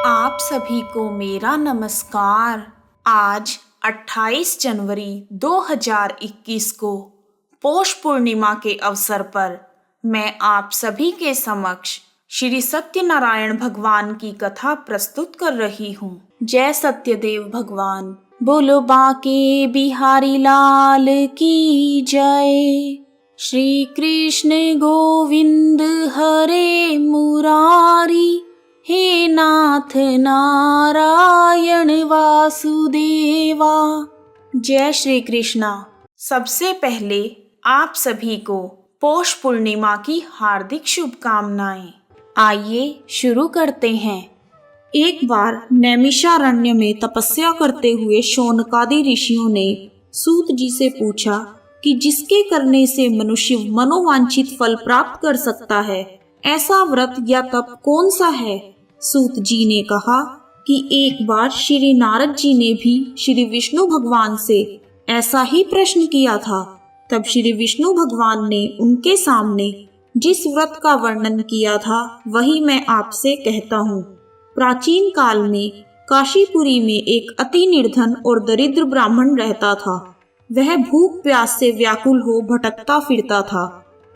आप सभी को मेरा नमस्कार। आज 28 जनवरी 2021 को पौष पूर्णिमा के अवसर पर मैं आप सभी के समक्ष श्री सत्यनारायण भगवान की कथा प्रस्तुत कर रही हूँ। जय सत्यदेव भगवान। बोलो बांके बिहारी लाल की जय। श्री कृष्ण गोविंद हरे मुरारी, हे नाथ नारायण वासुदेवा। जय श्री कृष्णा। सबसे पहले आप सभी को पौष पूर्णिमा की हार्दिक शुभकामनाएं। आइए शुरू करते हैं। एक बार नैमिषारण्य में तपस्या करते हुए शौनकादि ऋषियों ने सूत जी से पूछा कि जिसके करने से मनुष्य मनोवांछित फल प्राप्त कर सकता है, ऐसा व्रत या तप कौन सा है। सूत जी ने कहा कि एक बार श्री नारद जी ने भी श्री विष्णु भगवान से ऐसा ही प्रश्न किया था। तब श्री विष्णु भगवान ने उनके सामने जिस व्रत का वर्णन किया था वही मैं आपसे कहता हूँ। प्राचीन काल में काशीपुरी में एक अति निर्धन और दरिद्र ब्राह्मण रहता था। वह भूख प्यास से व्याकुल हो भटकता फिरता था।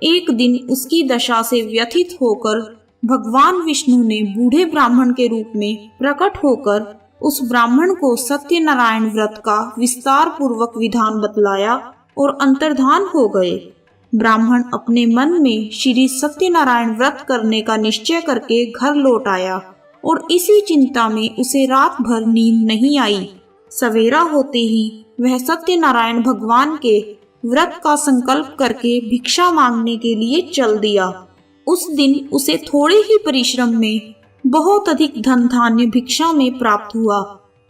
एक दिन उसकी दशा से व्यथित होकर भगवान विष्णु ने बूढ़े ब्राह्मण के रूप में प्रकट होकर उस ब्राह्मण को सत्यनारायण व्रत का विस्तार पूर्वक विधान बतलाया और अंतर्धान हो गए। ब्राह्मण अपने मन में श्री सत्यनारायण व्रत करने का निश्चय करके घर लौट आया और इसी चिंता में उसे रात भर नींद नहीं आई। सवेरा होते ही वह सत्यनारायण भगवान के व्रत का संकल्प करके भिक्षा मांगने के लिए चल दिया। उस दिन उसे थोड़े ही परिश्रम में बहुत अधिक धन धान्य भिक्षा में प्राप्त हुआ।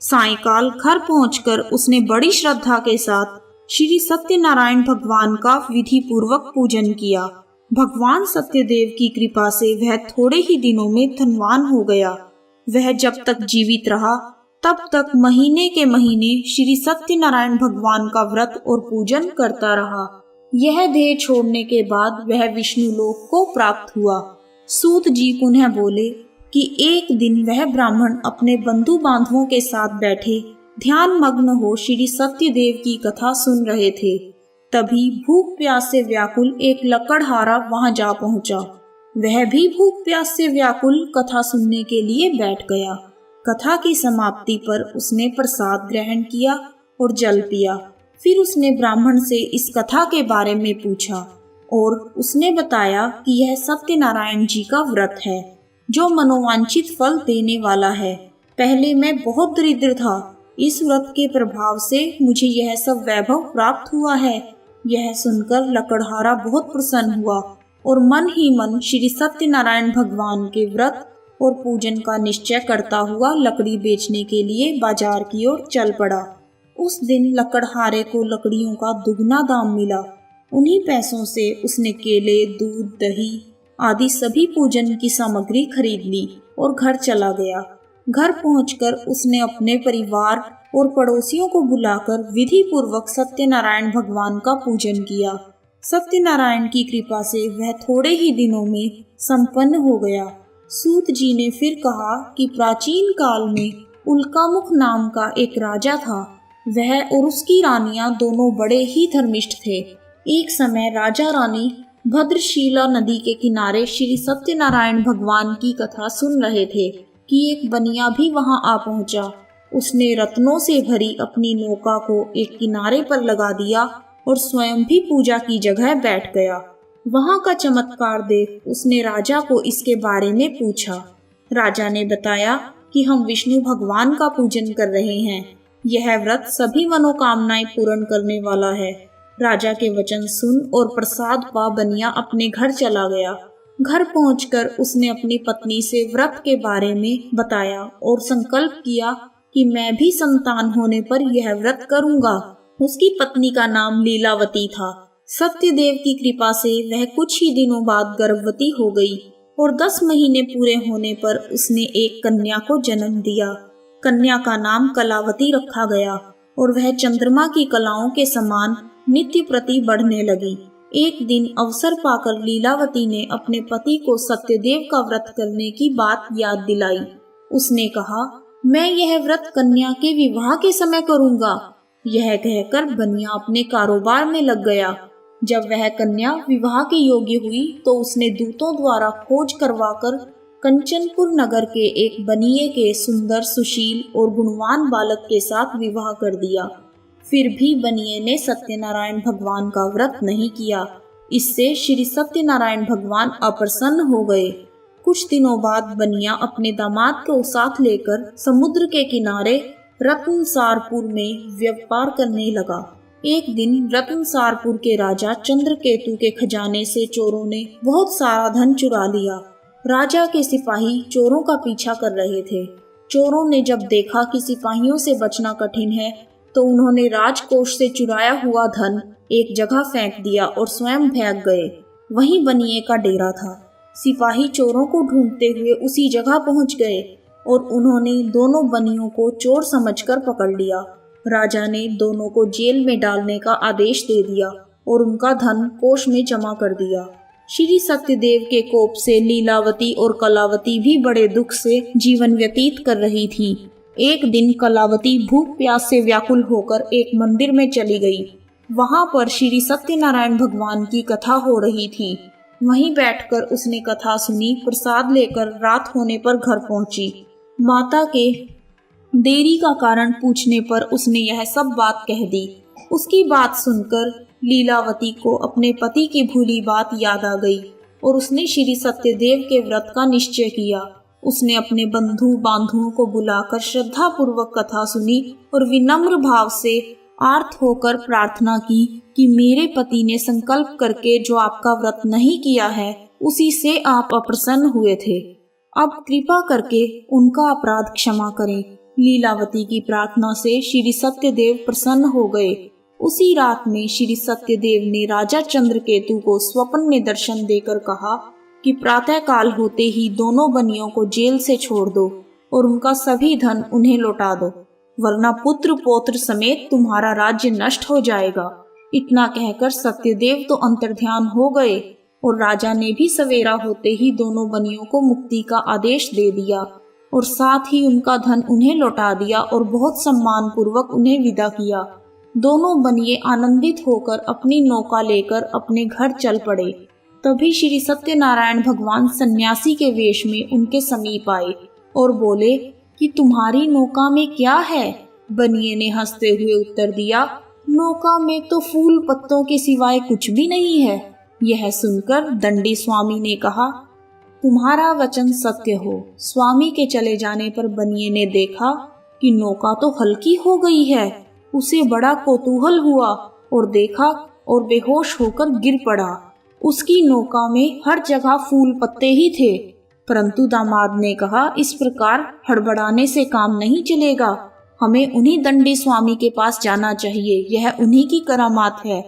सायंकाल घर पहुंचकर उसने बड़ी श्रद्धा के साथ श्री सत्यनारायण भगवान का विधि पूर्वक पूजन किया। भगवान सत्यदेव की कृपा से वह थोड़े ही दिनों में धनवान हो गया। वह जब तक जीवित रहा तब तक महीने के महीने श्री सत्यनारायण भगवान का व्रत और पूजन करता रहा। यह देह छोड़ने के बाद वह विष्णु लोक को प्राप्त हुआ। सूत जी पुनः बोले कि एक दिन वह ब्राह्मण अपने बंधु बांधवों के साथ बैठे ध्यान मग्न हो श्री सत्यदेव की कथा सुन रहे थे। तभी भूख प्यास से व्याकुल एक लकड़हारा वहां जा पहुंचा। वह भी भूख प्यास से व्याकुल कथा सुनने के लिए बैठ गया। कथा की समाप्ति पर उसने प्रसाद ग्रहण किया और जल पिया। फिर उसने ब्राह्मण से इस कथा के बारे में पूछा और उसने बताया कि यह सत्यनारायण जी का व्रत है जो मनोवांछित फल देने वाला है। पहले मैं बहुत दरिद्र था, इस व्रत के प्रभाव से मुझे यह सब वैभव प्राप्त हुआ है। यह सुनकर लकड़हारा बहुत प्रसन्न हुआ और मन ही मन श्री सत्यनारायण भगवान के व्रत और पूजन का निश्चय करता हुआ लकड़ी बेचने के लिए बाजार की ओर चल पड़ा। उस दिन लकड़हारे को लकड़ियों का दुगना दाम मिला। उन्हीं पैसों से उसने केले, दूध, दही आदि सभी पूजन की सामग्री खरीद ली और घर चला गया। घर पहुंचकर उसने अपने परिवार और पड़ोसियों को बुलाकर विधि पूर्वक सत्यनारायण भगवान का पूजन किया। सत्यनारायण की कृपा से वह थोड़े ही दिनों में संपन्न हो गया। सूत जी ने फिर कहा कि प्राचीन काल में उल्कामुख नाम का एक राजा था। वह और उसकी रानियां दोनों बड़े ही धर्मिष्ठ थे। एक समय राजा रानी भद्रशीला नदी के किनारे श्री सत्यनारायण भगवान की कथा सुन रहे थे कि एक बनिया भी वहां आ पहुंचा। उसने रत्नों से भरी अपनी नौका को एक किनारे पर लगा दिया और स्वयं भी पूजा की जगह बैठ गया। वहां का चमत्कार देख उसने राजा को इसके बारे में पूछा। राजा ने बताया कि हम विष्णु भगवान का पूजन कर रहे हैं। यह व्रत सभी मनोकामनाएं पूर्ण करने वाला है। राजा के वचन सुन और प्रसाद पा बनिया अपने घर चला गया। घर पहुंचकर उसने अपनी पत्नी से व्रत के बारे में बताया और संकल्प किया कि मैं भी संतान होने पर यह व्रत करूंगा। उसकी पत्नी का नाम लीलावती था। सत्यदेव की कृपा से वह कुछ ही दिनों बाद गर्भवती हो गई और 10 महीने पूरे होने पर उसने एक कन्या को जन्म दिया। कन्या का नाम कलावती रखा गया और वह चंद्रमा की कलाओं के समान नित्य प्रति बढ़ने लगी। एक दिन अवसर पाकर लीलावती ने अपने पति को सत्यदेव का व्रत करने की बात याद दिलाई। उसने कहा, मैं यह व्रत कन्या के विवाह के समय करूंगा। यह कहकर बनिया अपने कारोबार में लग गया। जब वह कन्या विवाह के योग्य हुई तो उसने दूतों द्वारा खोज करवाकर कंचनपुर नगर के एक बनिए के सुंदर, सुशील और गुणवान बालक के साथ विवाह कर दिया। फिर भी बनिए ने सत्यनारायण भगवान का व्रत नहीं किया। इससे श्री सत्यनारायण भगवान अप्रसन्न हो गए। कुछ दिनों बाद बनिया अपने दामाद को साथ लेकर समुद्र के किनारे रत्नसारपुर में व्यापार करने लगा। एक दिन रत्नसारपुर के राजा चंद्रकेतु के खजाने से चोरों ने बहुत सारा धन चुरा लिया। राजा के सिपाही चोरों का पीछा कर रहे थे। चोरों ने जब देखा कि सिपाहियों से बचना कठिन है तो उन्होंने राजकोष से चुराया हुआ धन एक जगह फेंक दिया और स्वयं भाग गए। वहीं बनिए का डेरा था। सिपाही चोरों को ढूंढते हुए उसी जगह पहुंच गए और उन्होंने दोनों बनियों को चोर समझकर पकड़ लिया। राजा ने दोनों को जेल में डालने का आदेश दे दिया और उनका धन कोष में जमा कर दिया। श्री सत्यदेव के कोप से लीलावती और कलावती भी बड़े दुख से जीवन व्यतीत कर रही थी। एक दिन कलावती भूख प्यास से व्याकुल होकर एक मंदिर में चली गई। वहां पर श्री सत्यनारायण भगवान की कथा हो रही थी। वहीं बैठकर उसने कथा सुनी। प्रसाद लेकर रात होने पर घर पहुंची। माता के देरी का कारण पूछने पर उसने यह सब बात कह दी। उसकी बात सुनकर लीलावती को अपने पति की भूली बात याद आ गई और उसने श्री सत्यदेव के व्रत का निश्चय किया। उसने अपने बंधु बांधुओं को बुलाकर श्रद्धा पूर्वक कथा सुनी और विनम्र भाव से आर्त होकर प्रार्थना की कि मेरे पति ने संकल्प करके जो आपका व्रत नहीं किया है उसी से आप अप्रसन्न हुए थे। अब कृपा करके उनका अपराध क्षमा करें। लीलावती की प्रार्थना से श्री सत्यदेव प्रसन्न हो गए। उसी रात में श्री सत्यदेव ने राजा चंद्रकेतु को स्वप्न में दर्शन देकर कहा कि प्रातः काल होते ही दोनों बनियों को जेल से छोड़ दो और उनका सभी धन उन्हें लौटा दो, वरना पुत्र पौत्र समेत तुम्हारा राज्य नष्ट हो जाएगा। इतना कहकर सत्यदेव तो अंतर्ध्यान हो गए और राजा ने भी सवेरा होते ही दोनों बनियों को मुक्ति का आदेश दे दिया और साथ ही उनका धन उन्हें लौटा दिया और बहुत सम्मान पूर्वक उन्हें विदा किया। दोनों बनिए आनंदित होकर अपनी नौका लेकर अपने घर चल पड़े। तभी श्री सत्यनारायण भगवान सन्यासी के वेश में उनके समीप आए और बोले कि तुम्हारी नौका में क्या है? बनिए ने हंसते हुए उत्तर दिया, नौका में तो फूल पत्तों के सिवाय कुछ भी नहीं है। यह सुनकर दंडी स्वामी ने कहा, तुम्हारा वचन सत्य हो। स्वामी के चले जाने पर बनिए ने देखा कि नौका तो हल्की हो गई है। उसे बड़ा कौतूहल हुआ और देखा और बेहोश होकर गिर पड़ा। उसकी नौका में हर जगह फूल पत्ते ही थे। परंतु दामाद ने कहा, इस प्रकार हड़बड़ाने से काम नहीं चलेगा। हमें उन्हीं दंडी स्वामी के पास जाना चाहिए। यह उन्हीं की करामात है।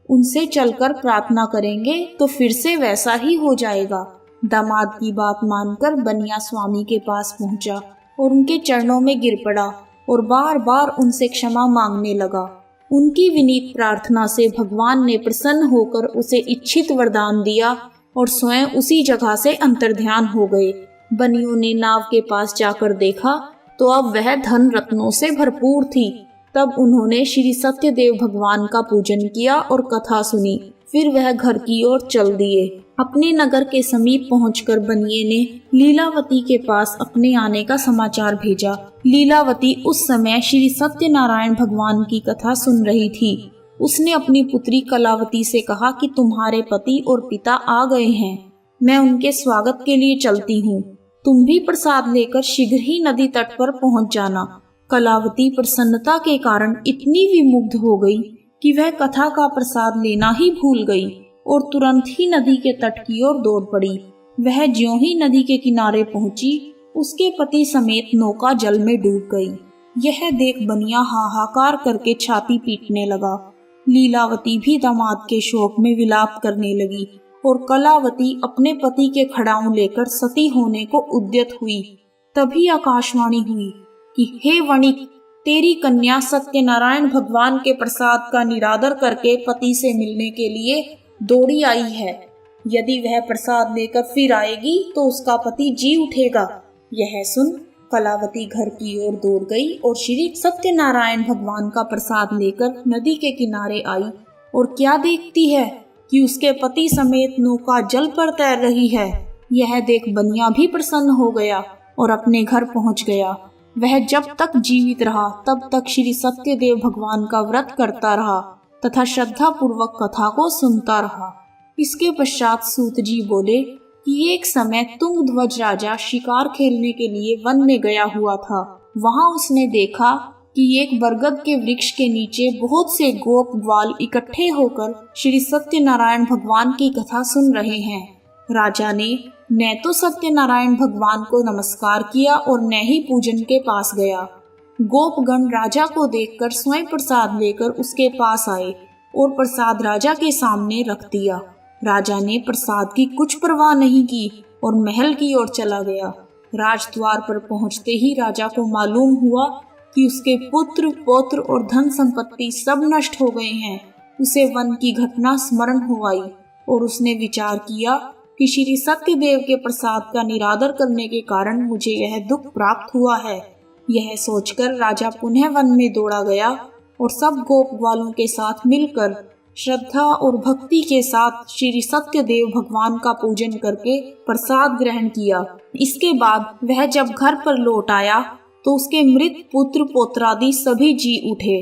उनसे चलकर प्रार्थना करेंगे तो फिर से वैसा ही हो जाएगा। दामाद की बात मानकर बनिया स्वामी के पास पहुंचा और उनके चरणों में गिर पड़ा और बार बार उनसे क्षमा मांगने लगा। उनकी विनीत प्रार्थना से भगवान ने प्रसन्न होकर उसे इच्छित वरदान दिया और स्वयं उसी जगह से अंतर्ध्यान हो गए। बनियों ने नाव के पास जाकर देखा तो अब वह धन रत्नों से भरपूर थी। तब उन्होंने श्री सत्यदेव भगवान का पूजन किया और कथा सुनी। फिर वह घर की ओर चल दिए। अपने नगर के समीप पहुंचकर बनिए ने लीलावती के पास अपने आने का समाचार भेजा। लीलावती उस समय श्री सत्यनारायण भगवान की कथा सुन रही थी। उसने अपनी पुत्री कलावती से कहा कि तुम्हारे पति और पिता आ गए हैं। मैं उनके स्वागत के लिए चलती हूँ। तुम भी प्रसाद लेकर शीघ्र ही नदी तट पर पहुँच जाना। कलावती प्रसन्नता के कारण इतनी विमुग्ध हो गई कि वह कथा का प्रसाद लेना ही भूल गई और तुरंत ही नदी के तट की ओर दौड़ पड़ी। वह ज्यों ही नदी के किनारे पहुंची, उसके पति समेत नौका जल में डूब गई। यह देख बनिया हाहाकार करके छाती पीटने लगा। लीलावती भी दामाद के शोक में विलाप करने लगी और कलावती अपने पति के खड़ाऊं लेकर सती होने को उद्यत हुई। तभी आकाशवाणी हुई कि हे वणिक, तेरी कन्या सत्यनारायण भगवान के प्रसाद का निरादर करके पति से मिलने के लिए दौड़ी आई है। यदि वह प्रसाद लेकर फिर आएगी तो उसका पति जी उठेगा। यह सुन कलावती घर की ओर दौड़ गई और श्री सत्यनारायण भगवान का प्रसाद लेकर नदी के किनारे आई और क्या देखती है कि उसके पति समेत नौका जल पर तैर रही है। यह देख बनिया भी प्रसन्न हो गया और अपने घर पहुंच गया। वह जब तक जीवित रहा तब तक श्री सत्यदेव भगवान का व्रत करता रहा तथा श्रद्धा पूर्वक कथा को सुनता रहा। इसके पश्चात सूत जी बोले कि एक समय तुंगध्वज राजा शिकार खेलने के लिए वन में गया हुआ था। वहां उसने देखा कि एक बरगद के वृक्ष के नीचे बहुत से गोप ग्वाल इकट्ठे होकर श्री सत्यनारायण भगवान की कथा सुन रहे हैं। राजा ने न तो सत्यनारायण भगवान को नमस्कार किया और न ही पूजन के पास गया। गोपगण राजा को देखकर स्वयं प्रसाद लेकर उसके पास आए और प्रसाद राजा के सामने रख दिया। राजा ने प्रसाद की कुछ परवाह नहीं की और महल की ओर चला गया। राजद्वार पर पहुंचते ही राजा को मालूम हुआ कि उसके पुत्र पौत्र और धन संपत्ति सब नष्ट हो गए हैं। उसे वन की घटना स्मरण हो आई और उसने विचार किया कि श्री सत्यदेव के प्रसाद का निरादर करने के कारण मुझे यह दुख प्राप्त हुआ है। यह सोचकर राजा पुनः वन में दौड़ा गया और सब गोप ग्वालों के साथ मिलकर श्रद्धा और भक्ति के साथ श्री सत्यदेव भगवान का पूजन करके प्रसाद ग्रहण किया। इसके बाद वह जब घर पर लौट आया तो उसके मृत पुत्र पौत्रादि सभी जी उठे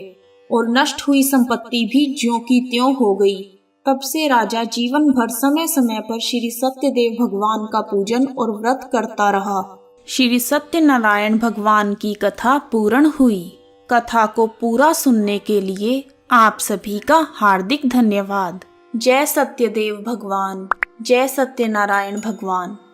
और नष्ट हुई संपत्ति भी ज्यों की त्यों हो गई। तब से राजा जीवन भर समय समय पर श्री सत्यदेव भगवान का पूजन और व्रत करता रहा। श्री सत्यनारायण भगवान की कथा पूर्ण हुई। कथा को पूरा सुनने के लिए आप सभी का हार्दिक धन्यवाद। जय सत्यदेव भगवान, जय सत्यनारायण भगवान।